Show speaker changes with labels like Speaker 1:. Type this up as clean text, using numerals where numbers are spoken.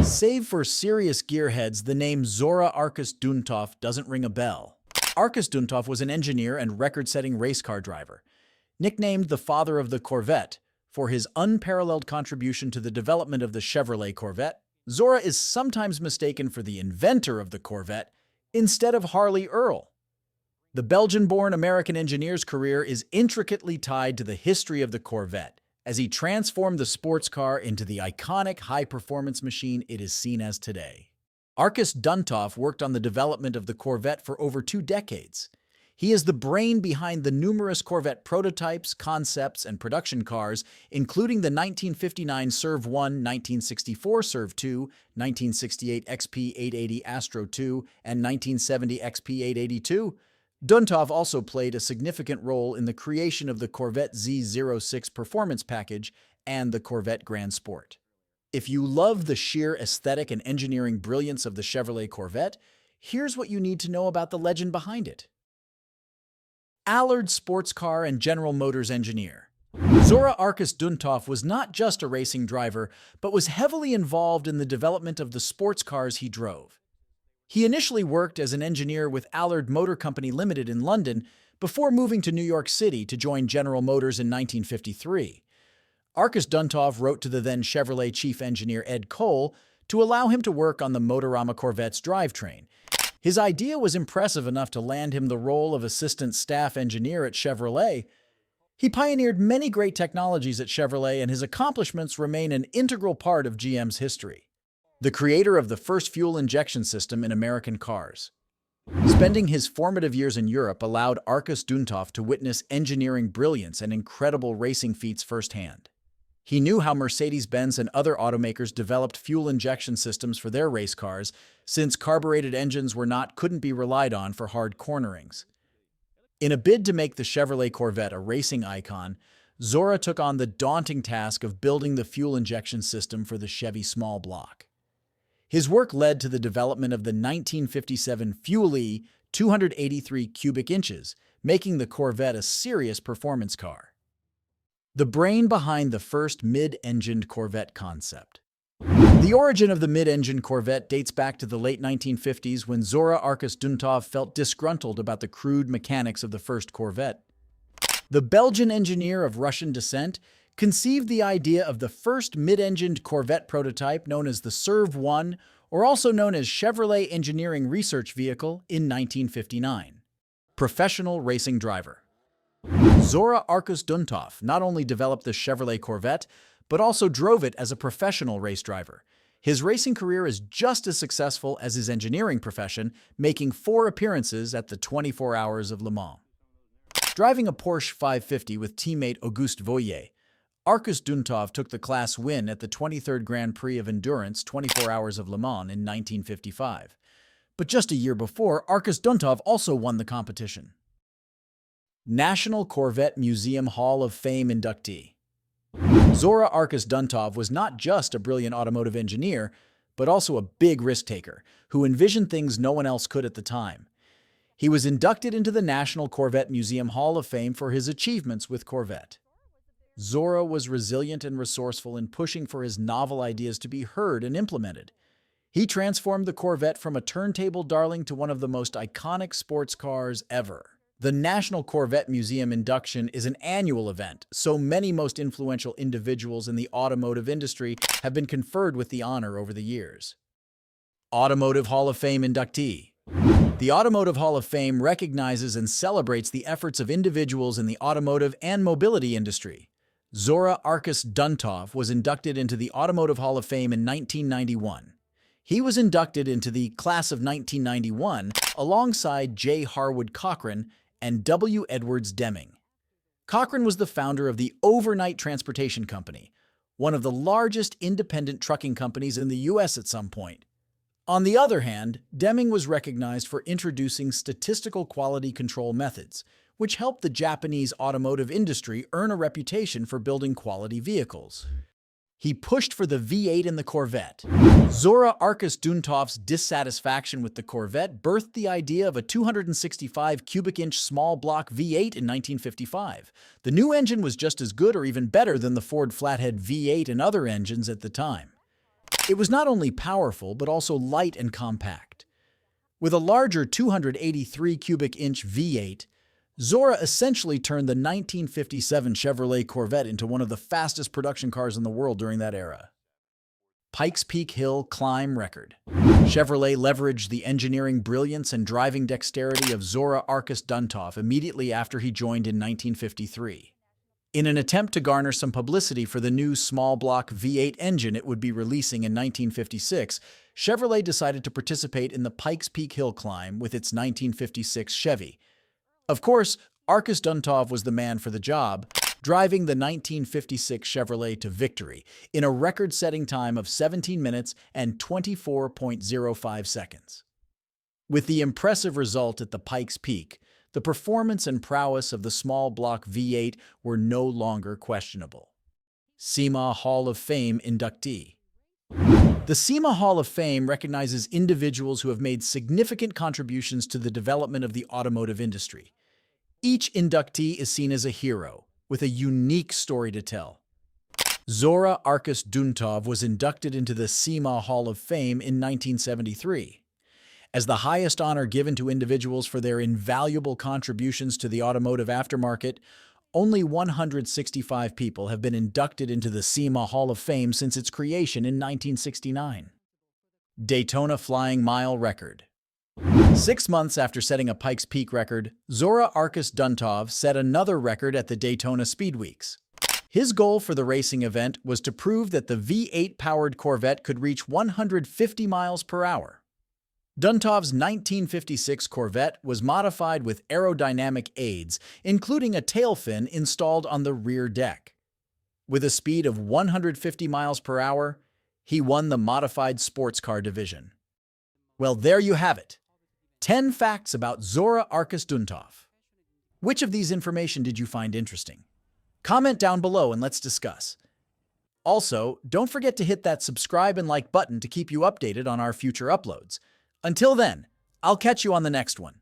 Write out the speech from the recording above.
Speaker 1: Save for serious gearheads, the name Zora Arkus-Duntov doesn't ring a bell. Arkus-Duntov was an engineer and record-setting race car driver, nicknamed the father of the Corvette for his unparalleled contribution to the development of the Chevrolet Corvette. Zora is sometimes mistaken for the inventor of the Corvette instead of Harley Earl. The Belgian-born American engineer's career is intricately tied to the history of the Corvette, as he transformed the sports car into the iconic high-performance machine it is seen as today. Arkus-Duntov worked on the development of the Corvette for over 2 decades. He is the brain behind the numerous Corvette prototypes, concepts, and production cars, including the 1959 Serv 1, 1964 Serv 2, 1968 XP880 Astro 2, and 1970 XP882. Duntov also played a significant role in the creation of the Corvette Z06 performance package and the Corvette Grand Sport. If you love the sheer aesthetic and engineering brilliance of the Chevrolet Corvette, here's what you need to know about the legend behind it. Allard sports car and General Motors engineer. Zora Arkus-Duntov was not just a racing driver, but was heavily involved in the development of the sports cars he drove. He initially worked as an engineer with Allard Motor Company Limited in London before moving to New York City to join General Motors in 1953. Arkus-Duntov wrote to the then Chevrolet chief engineer Ed Cole to allow him to work on the Motorama Corvette's drivetrain. His idea was impressive enough to land him the role of assistant staff engineer at Chevrolet. He pioneered many great technologies at Chevrolet, and his accomplishments remain an integral part of GM's history. The creator of the first fuel injection system in American cars. Spending his formative years in Europe allowed Arkus-Duntov to witness engineering brilliance and incredible racing feats firsthand. He knew how Mercedes-Benz and other automakers developed fuel injection systems for their race cars, since carbureted engines couldn't be relied on for hard cornerings. In a bid to make the Chevrolet Corvette a racing icon, Zora took on the daunting task of building the fuel injection system for the Chevy small block. His work led to the development of the 1957 Fuel-E 283 cubic inches, making the Corvette a serious performance car. The brain behind the first mid-engined Corvette concept. The origin of the mid-engined Corvette dates back to the late 1950s when Zora Arkus-Duntov felt disgruntled about the crude mechanics of the first Corvette. The Belgian engineer of Russian descent conceived the idea of the first mid-engined Corvette prototype known as the Serv 1, or also known as Chevrolet Engineering Research Vehicle, in 1959. Professional racing driver. Zora Arkus-Duntov not only developed the Chevrolet Corvette, but also drove it as a professional race driver. His racing career is just as successful as his engineering profession, making 4 appearances at the 24 Hours of Le Mans. Driving a Porsche 550 with teammate Auguste Voyer, Arkus-Duntov took the class win at the 23rd Grand Prix of Endurance 24 Hours of Le Mans in 1955. But just a year before, Arkus-Duntov also won the competition. National Corvette Museum Hall of Fame inductee. Zora Arkus-Duntov was not just a brilliant automotive engineer, but also a big risk-taker who envisioned things no one else could at the time. He was inducted into the National Corvette Museum Hall of Fame for his achievements with Corvette. Zora was resilient and resourceful in pushing for his novel ideas to be heard and implemented. He transformed the Corvette from a turntable darling to one of the most iconic sports cars ever. The National Corvette Museum induction is an annual event, so many most influential individuals in the automotive industry have been conferred with the honor over the years. Automotive Hall of Fame inductee. The Automotive Hall of Fame recognizes and celebrates the efforts of individuals in the automotive and mobility industry. Zora Arkus-Duntov was inducted into the Automotive Hall of Fame in 1991. He was inducted into the class of 1991 alongside J. Harwood Cochran and W. Edwards Deming. Cochran was the founder of the Overnight Transportation Company, one of the largest independent trucking companies in the U.S. at some point. On the other hand, Deming was recognized for introducing statistical quality control methods, which helped the Japanese automotive industry earn a reputation for building quality vehicles. He pushed for the V8 in the Corvette. Zora Arkus-Duntov's dissatisfaction with the Corvette birthed the idea of a 265 cubic inch small block V8 in 1955. The new engine was just as good or even better than the Ford flathead V8 and other engines at the time. It was not only powerful, but also light and compact. With a larger 283 cubic inch V8, Zora essentially turned the 1957 Chevrolet Corvette into one of the fastest production cars in the world during that era. Pikes Peak Hill Climb Record. Chevrolet leveraged the engineering brilliance and driving dexterity of Zora Arkus-Duntov immediately after he joined in 1953. In an attempt to garner some publicity for the new small-block V8 engine it would be releasing in 1956, Chevrolet decided to participate in the Pikes Peak Hill Climb with its 1956 Chevy. Of course, Arkus-Duntov was the man for the job, driving the 1956 Chevrolet to victory in a record-setting time of 17 minutes and 24.05 seconds. With the impressive result at the Pikes Peak, the performance and prowess of the small-block V8 were no longer questionable. SEMA Hall of Fame inductee. The SEMA Hall of Fame recognizes individuals who have made significant contributions to the development of the automotive industry. Each inductee is seen as a hero, with a unique story to tell. Zora Arkus-Duntov was inducted into the SEMA Hall of Fame in 1973. As the highest honor given to individuals for their invaluable contributions to the automotive aftermarket, only 165 people have been inducted into the SEMA Hall of Fame since its creation in 1969. Daytona Flying Mile Record. 6 months after setting a Pikes Peak record, Zora Arkus-Duntov set another record at the Daytona Speed Weeks. His goal for the racing event was to prove that the V8-powered Corvette could reach 150 miles per hour. Duntov's 1956 Corvette was modified with aerodynamic aids, including a tail fin installed on the rear deck. With a speed of 150 miles per hour, he won the modified sports car division. Well, there you have it. 10 facts about Zora Arkus-Duntov. Which of these information did you find interesting? Comment down below and let's discuss. Also, don't forget to hit that subscribe and like button to keep you updated on our future uploads. Until then, I'll catch you on the next one.